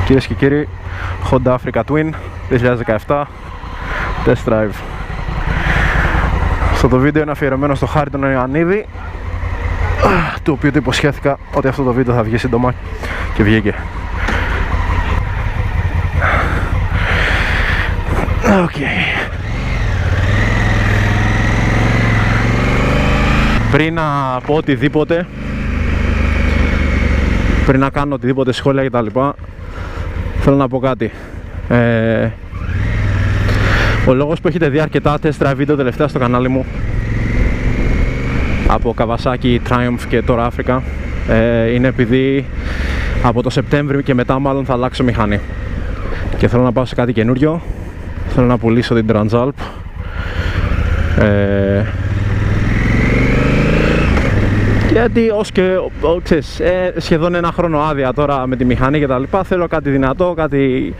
Κυρίες και κύριοι, Honda Africa Twin 2017 Test Drive. Αυτό το βίντεο είναι αφιερωμένο στο Χάρη τον Ιωαννίδη, του οποίου του υποσχέθηκα ότι αυτό το βίντεο θα βγει σύντομα και βγήκε. Okay. Πριν να πω οτιδήποτε, πριν να κάνω οτιδήποτε σχόλια κτλ, θέλω να πω κάτι. Ο λόγος που έχετε δει αρκετά test drive βίντεο τελευταία στο κανάλι μου από Kawasaki, Triumph και τώρα Africa είναι επειδή από το Σεπτέμβριο και μετά μάλλον θα αλλάξω μηχανή και θέλω να πάω σε κάτι καινούριο. Θέλω να πουλήσω την Transalp, γιατί ως και ξέρεις, σχεδόν ένα χρόνο άδεια τώρα με τη μηχανή και τα λοιπά, θέλω κάτι δυνατό, κάτι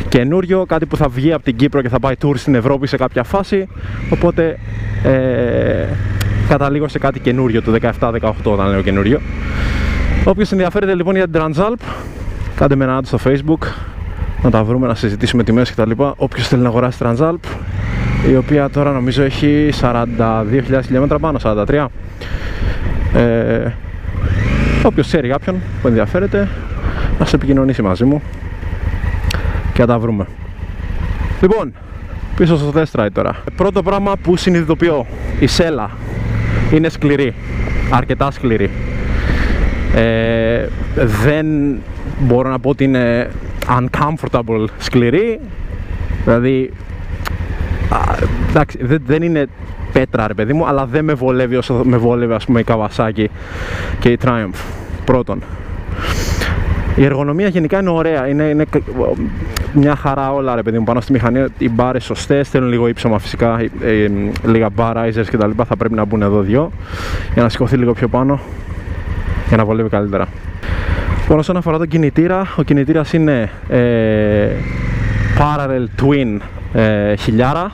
καινούριο, κάτι που θα βγει από την Κύπρο και θα πάει tour στην Ευρώπη σε κάποια φάση, οπότε καταλήγω σε κάτι καινούριο του 17-18 όταν λέω καινούριο. Όποιος ενδιαφέρεται λοιπόν για την Transalp, κάντε με ένα ad στο Facebook, να τα βρούμε, να συζητήσουμε τιμές κτλ. Όποιος θέλει να αγοράσει Transalp, η οποία τώρα νομίζω έχει 42.000 χιλιόμετρα πάνω, 43. Όποιος ξέρει κάποιον που ενδιαφέρεται, να σε επικοινωνήσει μαζί μου και να τα βρούμε. Λοιπόν, πίσω στο test ride τώρα. Πρώτο πράγμα που συνειδητοποιώ, η σέλα είναι σκληρή, αρκετά σκληρή. Δεν μπορώ να πω ότι είναι uncomfortable σκληρή, δηλαδή εντάξει, δεν είναι πέτρα ρε παιδί μου, αλλά δεν με βολεύει όσο με βόλευε ας πούμε η Kawasaki και η Triumph. Πρώτον, η εργονομία γενικά είναι ωραία, είναι μια χαρά όλα ρε παιδί μου πάνω στη μηχανή. Οι μπάρες σωστές, θέλουν λίγο ύψωμα φυσικά, λίγα bar risers και τα λοιπά, θα πρέπει να μπουν εδώ δυο για να σηκωθεί λίγο πιο πάνω για να βολεύει καλύτερα. Λοιπόν, όσον αφορά τον κινητήρα, ο κινητήρας είναι Parallel Twin χιλιάρα,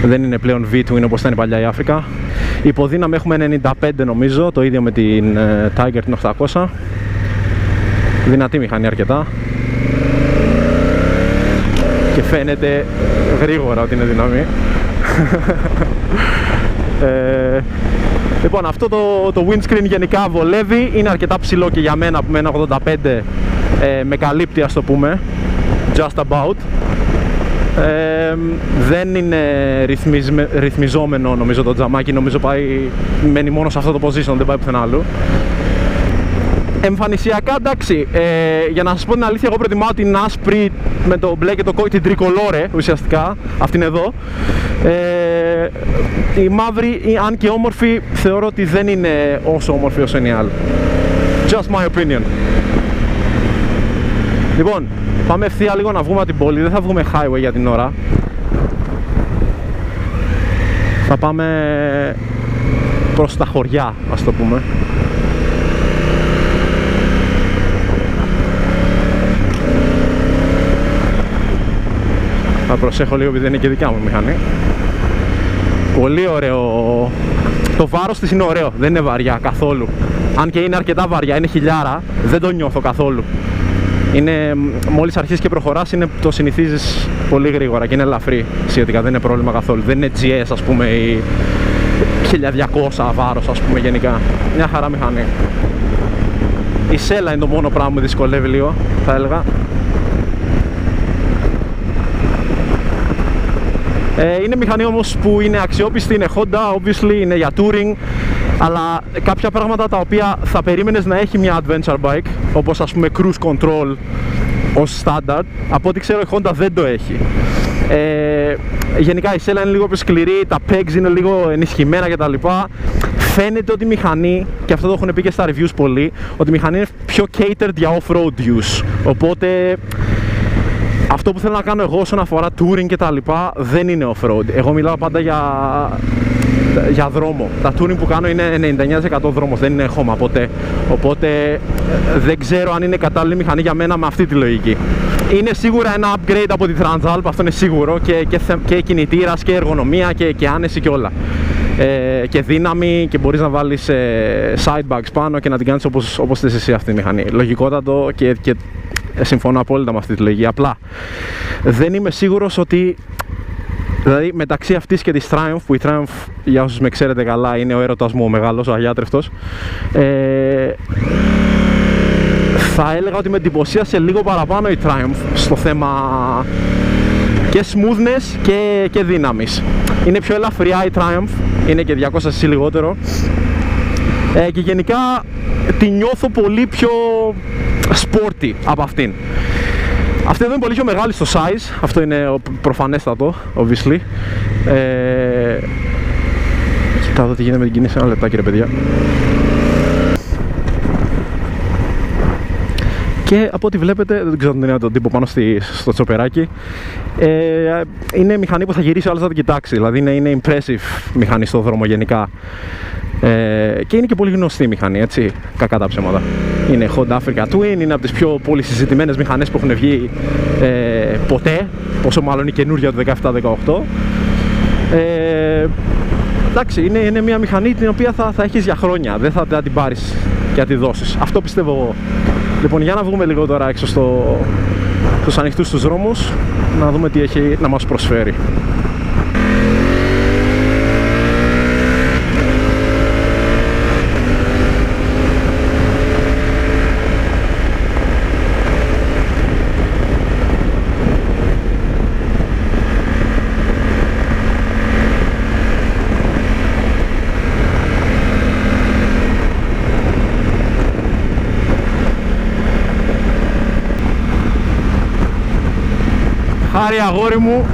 δεν είναι πλέον V-Twin όπως ήταν η παλιά η Africa. Υποδύναμη έχουμε 95 νομίζω, το ίδιο με την Tiger την 800. Δυνατή μηχανή αρκετά και φαίνεται γρήγορα ότι είναι δυναμή. Λοιπόν, αυτό το windscreen γενικά βολεύει, είναι αρκετά ψηλό και για μένα που με ένα 85 με καλύπτει ας το πούμε, just about. Δεν είναι ρυθμιζόμενο νομίζω το τζαμάκι, νομίζω μένει μόνο σε αυτό το position, δεν πάει πουθενά άλλου. Εμφανισιακά εντάξει, για να σας πω την αλήθεια, εγώ προτιμάω την άσπρη με το μπλε και το κόκκινο, την τρικολόρε ουσιαστικά, αυτήν εδώ. Η μαύρη, αν και όμορφη, θεωρώ ότι δεν είναι όσο όμορφη όσο είναι η άλλη. Just my opinion. Λοιπόν, πάμε ευθεία λίγο να βγούμε από την πόλη, δεν θα βγούμε highway για την ώρα. Θα πάμε προς τα χωριά, ας το πούμε. Θα προσέχω λίγο επειδή δεν είναι και δικιά μου μηχανή. Πολύ ωραίο. Το βάρος της είναι ωραίο, δεν είναι βαριά καθόλου. Αν και είναι αρκετά βαριά, είναι χιλιάρα, δεν το νιώθω καθόλου. Είναι, μόλις αρχίσεις και προχωράς, το συνηθίζεις πολύ γρήγορα και είναι ελαφρύ σχετικά, δεν είναι πρόβλημα καθόλου. Δεν είναι GS ας πούμε ή 1200 βάρος ας πούμε γενικά. Μια χαρά μηχανή. Η σέλα είναι το μόνο πράγμα που με δυσκολεύει λίγο, θα έλεγα. Είναι μηχανή όμως που είναι αξιόπιστη, είναι Honda, obviously, είναι για touring, αλλά κάποια πράγματα τα οποία θα περίμενες να έχει μια adventure bike, όπως ας πούμε cruise control ως standard, από ό,τι ξέρω η Honda δεν το έχει. Γενικά η σέλα είναι λίγο πιο σκληρή, τα pegs είναι λίγο ενισχυμένα κτλ. Φαίνεται ότι η μηχανή, και αυτό το έχουν πει και στα reviews πολλοί, ότι η μηχανή είναι πιο catered για off-road use, οπότε αυτό που θέλω να κάνω εγώ όσον αφορά touring και τα λοιπά δεν είναι off-road. Εγώ μιλάω πάντα για δρόμο. Τα touring που κάνω είναι 99% δρόμος, δεν είναι χώμα ποτέ. Οπότε δεν ξέρω αν είναι κατάλληλη μηχανή για μένα με αυτή τη λογική. Είναι σίγουρα ένα upgrade από τη Transalp, αυτό είναι σίγουρο, και κινητήρας και εργονομία και άνεση και όλα. Και δύναμη, και μπορείς να βάλεις side bags πάνω και να την κάνεις όπως θες εσύ αυτή τη μηχανή. Λογικότατο και συμφωνώ απόλυτα με αυτή τη λογική. Απλά δεν είμαι σίγουρος ότι, δηλαδή μεταξύ αυτής και της Triumph, που η Triumph, για όσους με ξέρετε καλά, είναι ο έρωτας μου ο μεγάλος, ο αγιάτρευτος, θα έλεγα ότι με εντυπωσίασε λίγο παραπάνω η Triumph στο θέμα και smoothness και δύναμης. Είναι πιο ελαφριά η Triumph, είναι και 200cc λιγότερο, και γενικά τη νιώθω πολύ πιο sporty από αυτήν. Αυτή εδώ είναι πολύ πιο μεγάλη στο size, αυτό είναι προφανέστατο, obviously. Κοιτάω εδώ τι γίνεται με την κίνηση, ένα λεπτάκι ρε παιδιά. Και από ό,τι βλέπετε, δεν ξέρω αν είναι τον τύπο πάνω στο τσοπεράκι, είναι μηχανή που θα γυρίσει ο άλλος να την κοιτάξει, δηλαδή είναι impressive μηχανή στο δρόμο γενικά. Και είναι και πολύ γνωστή μηχανή, έτσι, κακά τα ψέματα. Είναι Honda Africa Twin, είναι από τις πιο πολύ συζητημένες μηχανές που έχουν βγει ποτέ, πόσο μάλλον η καινούργια του 17-18. Εντάξει, είναι μια μηχανή την οποία θα έχεις για χρόνια, δεν θα την πάρεις και να τη δώσεις. Αυτό πιστεύω εγώ. Λοιπόν, για να βγούμε λίγο τώρα έξω στους ανοιχτούς τους δρόμους, να δούμε τι έχει να μας προσφέρει. Χάρη αγόρι μου,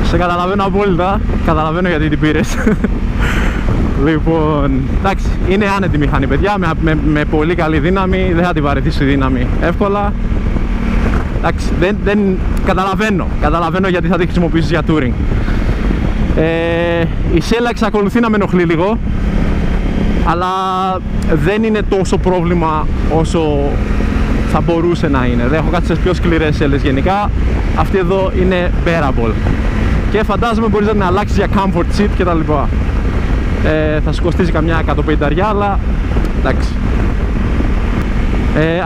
σε καταλαβαίνω απόλυτα, καταλαβαίνω γιατί την πήρες. Λοιπόν, εντάξει, είναι άνετη μηχανή παιδιά, με πολύ καλή δύναμη, δεν θα την βαρεθείς τη δύναμη εύκολα. Εντάξει, δεν καταλαβαίνω γιατί θα τη χρησιμοποιήσεις για touring. Η σέλα εξακολουθεί να με ενοχλεί λίγο, αλλά δεν είναι τόσο πρόβλημα όσο θα μπορούσε να είναι. Δεν έχω κάτι στις πιο σκληρές σέλες γενικά. Αυτή εδώ είναι bearable. Και φαντάζομαι μπορείς να την αλλάξεις για comfort seat κτλ. Θα σου κοστίζει καμιά 150, αλλά εντάξει.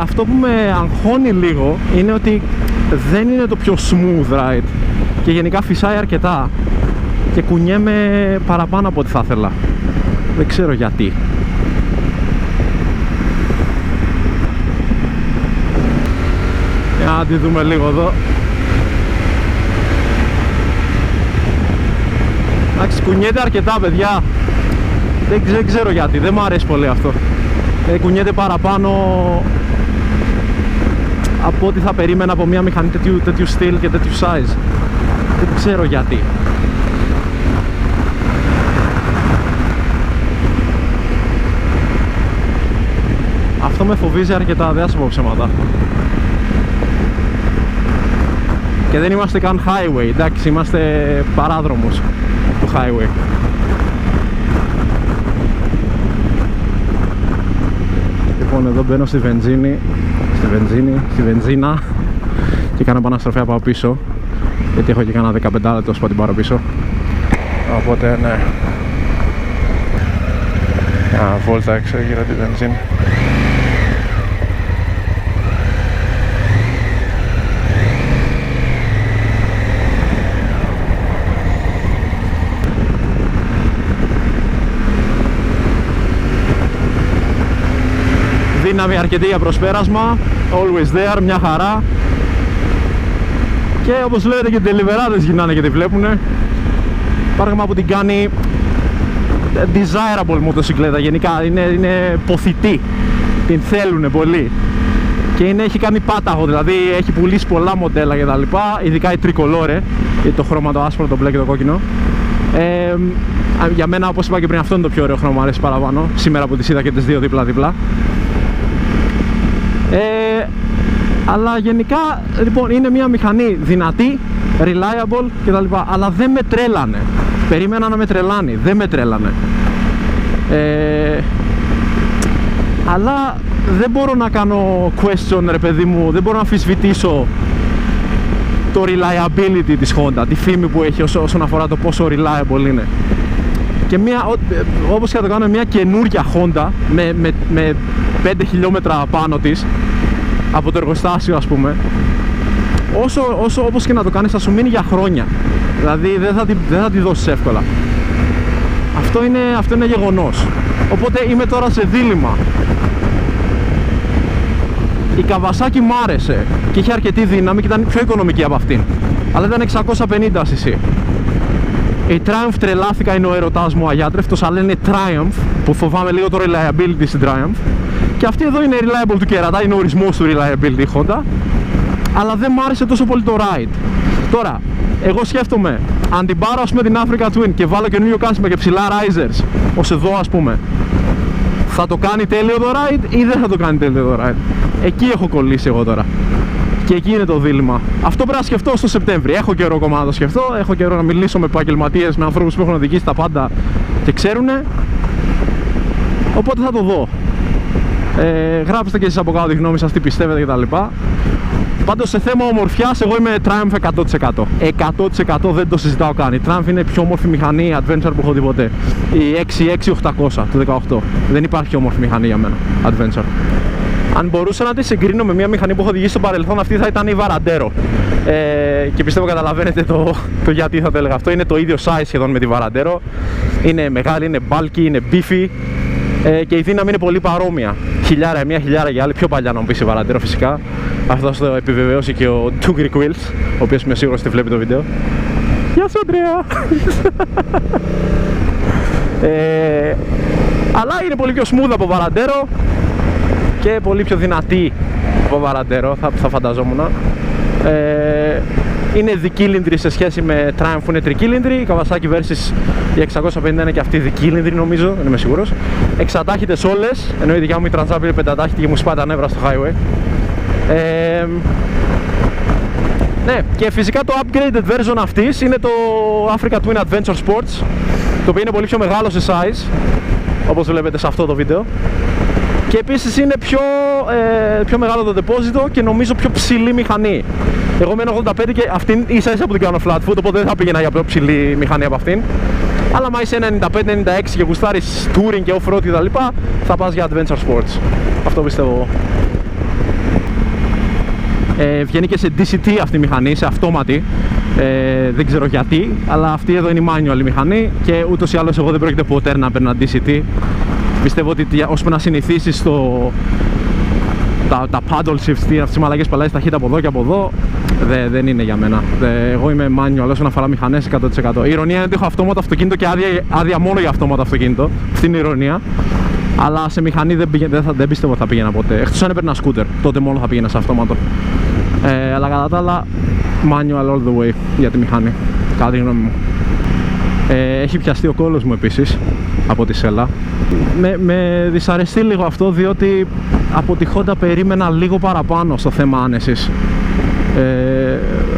Αυτό που με αγχώνει λίγο είναι ότι δεν είναι το πιο smooth ride. Και γενικά φυσάει αρκετά. Και κουνιέμαι παραπάνω από ό,τι θα ήθελα. Δεν ξέρω γιατί. Για να τη δούμε λίγο εδώ. Εντάξει, κουνιέται αρκετά παιδιά. Δεν ξέρω γιατί, δεν μου αρέσει πολύ αυτό. Κουνιέται παραπάνω από ό,τι θα περίμενα από μια μηχανή τέτοιου στυλ και τέτοιου size. Δεν ξέρω γιατί. Αυτό με φοβίζει αρκετά, δεν θα σου πω ψέματα. Και δεν είμαστε καν highway, εντάξει, είμαστε παράδρομος του highway. Λοιπόν, εδώ μπαίνω στη βενζίνα και κάνω επαναστροφή από πίσω, γιατί έχω και κάνα 15 λεπτό που την πάρω πίσω. Οπότε ναι, βόλτα έξω γύρω τη βενζίνα. Δύναμη αρκετή για προσπέρασμα, always there, μια χαρά. Και όπως βλέπετε και οι τελιβεράδες γυρνάνε και τη βλέπουνε. Πράγμα που την κάνει desirable μοτοσυκλέτα, γενικά είναι ποθητή, την θέλουνε πολύ. Και έχει κάνει πάταγο, δηλαδή έχει πουλήσει πολλά μοντέλα και τα λοιπά, ειδικά η τρικολόρε, το χρώμα το άσπρο, το μπλε και το κόκκινο. Για μένα, όπως είπα και πριν, αυτό είναι το πιο ωραίο χρώμα, μου αρέσει παραπάνω, σήμερα που τις είδα και τις δύο δίπλα-δίπλα. Αλλά γενικά, λοιπόν, είναι μια μηχανή δυνατή, reliable κτλ. Αλλά δεν με τρέλανε. Περίμενα να με τρελάνει, δεν με τρέλανε. Αλλά δεν μπορώ να κάνω question, ρε παιδί μου, δεν μπορώ να αμφισβητήσω το reliability της Honda, τη φήμη που έχει όσον αφορά το πόσο reliable είναι. Και όπως και να το κάνω, μια καινούργια Honda με 5 χιλιόμετρα πάνω της, από το εργοστάσιο, ας πούμε, όσο όπως και να το κάνεις θα σου μείνει για χρόνια. Δηλαδή δεν θα τη δώσεις εύκολα. Αυτό είναι γεγονός. Οπότε είμαι τώρα σε δίλημμα. Η Kawasaki μ' άρεσε και είχε αρκετή δύναμη και ήταν πιο οικονομική από αυτήν, αλλά ήταν 650 cc. Η Triumph τρελάθηκα, είναι ο ερωτάς μου αγιάτρευτος, αλλά είναι Triumph, που φοβάμαι λίγο το reliability στην Triumph. Και αυτή εδώ είναι reliable του κερατά, είναι ο ορισμός του reliability Honda, αλλά δεν μ' άρεσε τόσο πολύ το ride. Τώρα, εγώ σκέφτομαι, αν την πάρω ας πούμε την Africa Twin και βάλω καινούριο κάθισμα και ψηλά risers, ως εδώ ας πούμε, θα το κάνει τέλειο το ride ή δεν θα το κάνει τέλειο το ride? Εκεί έχω κολλήσει εγώ τώρα. Και εκεί είναι το δίλημμα. Αυτό πρέπει να σκεφτώ στο Σεπτέμβρη. Έχω καιρό ακόμα να το σκεφτώ, έχω καιρό να μιλήσω με επαγγελματίες, με ανθρώπους που έχουν οδηγήσει τα πάντα και ξέρουνε. Οπότε θα το δω. Γράψτε και εσείς από κάτω τη γνώμη σας, τι πιστεύετε κτλ. Πάντως σε θέμα ομορφιάς, εγώ είμαι Triumph 100%. 100% δεν το συζητάω καν. Η Triumph είναι η πιο όμορφη μηχανή adventure που έχω δει ποτέ. Η 66800 του 18. Δεν υπάρχει όμορφη μηχανή για μένα adventure. Αν μπορούσα να τη συγκρίνω με μια μηχανή που έχω οδηγήσει στο παρελθόν, αυτή θα ήταν η Varandero. Και πιστεύω καταλαβαίνετε το γιατί θα το έλεγα αυτό. Είναι το ίδιο size σχεδόν με τη Varandero. Είναι μεγάλη, είναι bulky, είναι beefy. Και η δύναμη είναι πολύ παρόμοια. Χιλιάρα μία, χιλιάρα για άλλη. Πιο παλιά να μου πεις η Varandero φυσικά. Αυτό το επιβεβαιώσει και ο Two Greek Wheels, ο οποίος είμαι σίγουρος ότι βλέπει το βίντεο. Γεια σου Αντρέα! Αλλά είναι πολύ πιο smooth από Varandero και πολύ πιο δυνατή από Varandero, θα φανταζόμουν. Είναι δικύλινδρη σε σχέση με Triumph που είναι τρικύλινδρη. Η Kawasaki versus η 650 είναι και αυτή δικύλινδρη νομίζω, δεν είμαι σίγουρος. Εξατάχητες όλες, ενώ η δικιά μου η Transalp είναι πεντατάχητη και μου σπάει τα νεύρα στο highway. Ναι, και φυσικά το upgraded version αυτής είναι το Africa Twin Adventure Sports, το οποίο είναι πολύ πιο μεγάλο σε size, όπως βλέπετε σε αυτό το βίντεο. Και επίσης είναι πιο μεγάλο το deposito και νομίζω πιο ψηλή μηχανή. Εγώ μένω 85 και αυτήν ίσα ίσα που την κάνω flat foot, οπότε δεν θα πήγαινα για πιο ψηλή μηχανή από αυτήν. Αλλά άμα είσαι 95-96 και γουστάρεις touring και off-road κτλ, θα πας για adventure sports. Αυτό πιστεύω. Βγαίνει και σε DCT αυτή η μηχανή, σε αυτόματη. Δεν ξέρω γιατί, αλλά αυτή εδώ είναι η manual μηχανή και ούτως ή άλλως εγώ δεν πρόκειται ποτέ να παίρνω DCT. Πιστεύω ότι ώσπου να συνηθίσεις τα paddle shifts, αυτές τις μαλακές που αλλάζεις ταχύτητα από εδώ και από εδώ, δεν είναι για μένα. Εγώ είμαι manual όσον αφορά μηχανές 100%. Η ηρωνία είναι ότι έχω αυτόματο αυτοκίνητο και άδεια μόνο για αυτόματο αυτοκίνητο. Αυτή είναι η ηρωνία. Αλλά σε μηχανή δεν πιστεύω θα πήγαινα ποτέ. Εκτός αν έπαιρνα σκούτερ, τότε μόνο θα πήγαινα σε αυτόματο. Αλλά κατά τα άλλα, manual all the way για τη μηχανή. Κατά τη γνώμη μου. Έχει πιαστεί ο κόλλος μου επίσης από τη σέλα. Με δυσαρεστεί λίγο αυτό, διότι από τη Honda περίμενα λίγο παραπάνω στο θέμα άνεσης.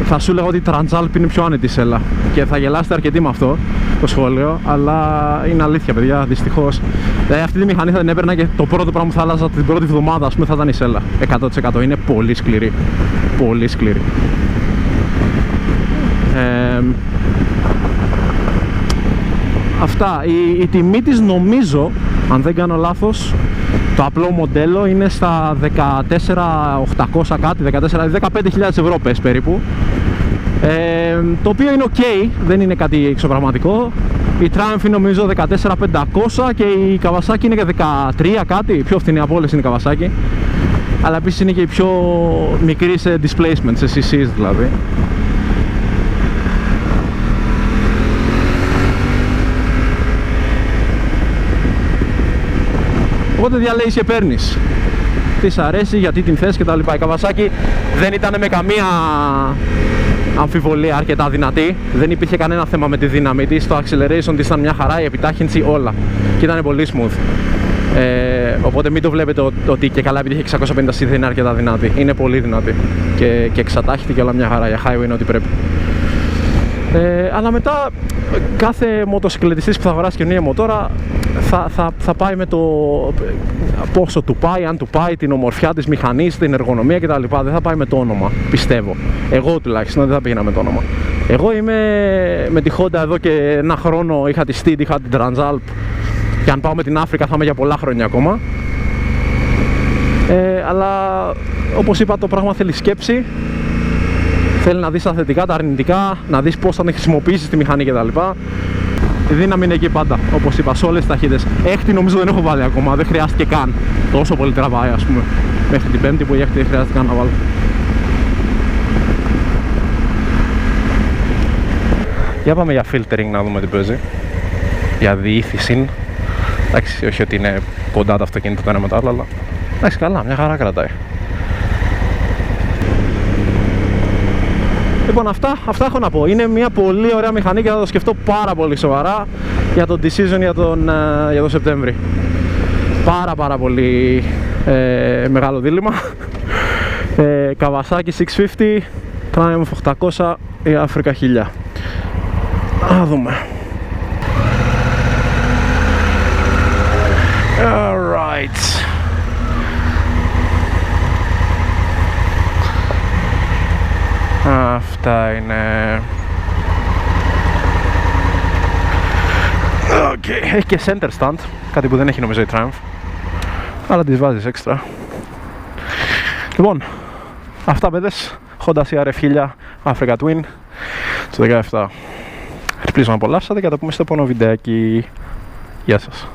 Θα σου λέγω ότι η Transalp είναι πιο άνετη σέλα και θα γελάσετε αρκετή με αυτό το σχόλιο, αλλά είναι αλήθεια παιδιά, δυστυχώς. Δηλαδή αυτή τη μηχανή θα την έπαιρνα και το πρώτο πράγμα που θα άλλαζα την πρώτη εβδομάδα, ας πούμε, θα ήταν η σέλα. 100%. Είναι πολύ σκληρή. Πολύ σκληρή. Αυτά. Η τιμή της νομίζω, αν δεν κάνω λάθος, το απλό μοντέλο είναι στα 14.800 κάτι, 15.000 ευρώ πες περίπου. Το οποίο είναι ok, δεν είναι κάτι εξωπραγματικό. Η Triumph είναι νομίζω 14.500 και η Kawasaki είναι και 13 κάτι, πιο φθηνή από όλες είναι η Kawasaki. Αλλά επίσης είναι και η πιο μικρή σε displacement, σε CCs δηλαδή. Οπότε διαλέγεις και παίρνεις. Τι σ' αρέσει, γιατί την θες κτλ. Η Kawasaki δεν ήταν με καμία αμφιβολία αρκετά δυνατή. Δεν υπήρχε κανένα θέμα με τη δύναμη της. Το acceleration της ήταν μια χαρά, η επιτάχυνση όλα. Και ήταν πολύ smooth. Οπότε μην το βλέπετε ότι και καλά επειδή έχει 650 cc δεν είναι αρκετά δυνατή. Είναι πολύ δυνατή. Και εξατάχητη και όλα μια χαρά. Για highway είναι ό,τι πρέπει. Αλλά μετά κάθε μοτοσυκλετιστής που θα αγοράσει καινούργια μοτόρα θα πάει με το πόσο του πάει, αν του πάει, την ομορφιά της μηχανής, την εργονομία κτλ. Δεν θα πάει με το όνομα, πιστεύω. Εγώ τουλάχιστον δεν θα πήγαινα με το όνομα. Εγώ είμαι με τη Honda εδώ και ένα χρόνο, είχα τη Steed, είχα την Transalp και αν πάω με την Africa θα είμαι για πολλά χρόνια ακόμα. Αλλά όπως είπα, το πράγμα θέλει σκέψη. Θέλει να δεις τα θετικά, τα αρνητικά, να δεις πώς θα την χρησιμοποιήσεις τη μηχανή κτλ. Η δύναμη είναι εκεί πάντα, όπως είπα, σε όλες τις ταχύτητες. Έκτη νομίζω δεν έχω βάλει ακόμα, δεν χρειάστηκε καν. Τόσο πολύ τραβάει, ας πούμε. Μέχρι την πέμπτη που η έκτη δεν χρειάστηκε καν να βάλω. Για πάμε για filtering να δούμε τι παίζει. Για διήθηση. Εντάξει, όχι ότι είναι κοντά τα αυτοκίνητα το ένα με το άλλο, αλλά εντάξει, καλά, μια χαρά κρατάει. Λοιπόν, αυτά έχω να πω. Είναι μια πολύ ωραία μηχανή και θα το σκεφτώ πάρα πολύ σοβαρά για το decision για τον Σεπτέμβρη. Πάρα πολύ μεγάλο δίλημμα. Kawasaki 650, Triumph 800 ή Africa 1000. Να δούμε. Alright. Αυτά είναι. Okay. Έχει και center stand, κάτι που δεν έχει νομίζω η Triumph, αλλά τις βάζεις έξτρα. Λοιπόν, αυτά παιδες, Honda CRF 1000 Africa Twin στο 17. Ελπίζω να απολαύσατε και θα τα πούμε στο επόμενο βιντεάκι. Γεια σας.